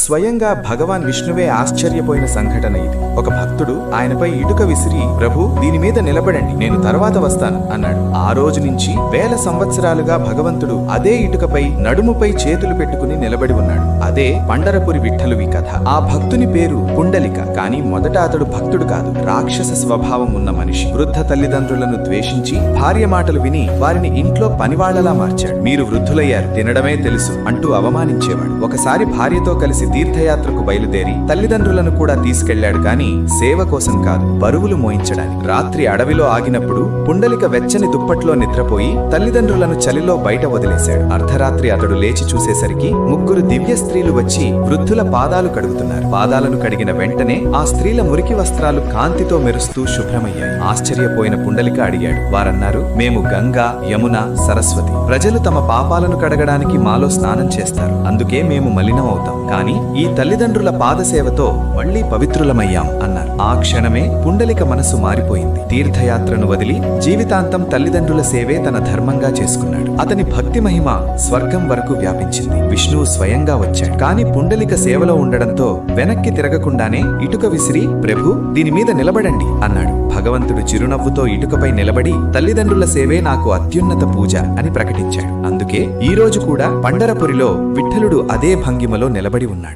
స్వయంగా భగవాన్ విష్ణువే ఆశ్చర్యపోయిన సంఘటన ఇది. ఒక భక్తుడు ఆయనపై ఇటుక విసిరి, ప్రభు దీని మీద నిలబడండి, నేను తర్వాత వస్తాను అన్నాడు. ఆ రోజు నుంచి వేల సంవత్సరాలుగా భగవంతుడు అదే ఇటుకపై నడుముపై చేతులు పెట్టుకుని నిలబడి ఉన్నాడు. అదే పండరపురి విఠలువి కథ. ఆ భక్తుని పేరు పుండలిక. కానీ మొదట అతడు భక్తుడు కాదు, రాక్షస స్వభావం ఉన్న మనిషి. వృద్ధ తల్లిదండ్రులను ద్వేషించి భార్య మాటలు విని వారిని ఇంట్లో పనివాళ్లలా మార్చాడు. మీరు వృద్ధులయ్యారు, తినడమే తెలుసు అంటూ అవమానించేవాడు. ఒకసారి భార్యతో కలిసి తీర్థయాత్రకు బయలుదేరి తల్లిదండ్రులను కూడా తీసుకెళ్లాడు. కానీ సేవ కోసం కాదు, బరువులు మోయించడానికి. రాత్రి అడవిలో ఆగినప్పుడు పుండలిక వెచ్చని దుప్పట్లో నిద్రపోయి తల్లిదండ్రులను చలిలో బయట వదిలేశాడు. అర్ధరాత్రి అతడు లేచి చూసేసరికి ముగ్గురు దివ్య స్త్రీలు వచ్చి వృద్ధుల పాదాలు కడుగుతున్నారు. పాదాలను కడిగిన వెంటనే ఆ స్త్రీల మురికి వస్త్రాలు కాంతితో మెరుస్తూ శుభ్రమయ్యాయి. ఆశ్చర్యపోయిన పుండలిక అడిగాడు. వారన్నారు, మేము గంగా, యమున, సరస్వతి. ప్రజలు తమ పాపాలను కడగడానికి మాలో స్నానం చేస్తారు, అందుకే మేము మలినం అవుతాం. కానీ ఈ తల్లిదండ్రుల పాదసేవతో మళ్లీ పవిత్రులమయ్యాం అన్నారు. ఆ క్షణమే పుండలిక మనసు మారిపోయింది. తీర్థయాత్రను వదిలి జీవితాంతం తల్లిదండ్రుల సేవే తన ధర్మంగా చేసుకున్నాడు. అతని భక్తి మహిమ స్వర్గం వరకు వ్యాపించింది. విష్ణువు స్వయంగా వచ్చాడు. కానీ పుండలిక సేవలో ఉండడంతో వెనక్కి తిరగకుండానే ఇటుక విసిరి, ప్రభు దీని మీద నిలబడండి అన్నాడు. భగవంతుడు చిరునవ్వుతో ఇటుకపై నిలబడి, తల్లిదండ్రుల సేవే నాకు అత్యున్నత పూజ అని ప్రకటించాడు. అందుకే ఈ రోజు కూడా పండరపురిలో విఠలుడు అదే భంగిమలో నిలబడి ఉన్నాడు.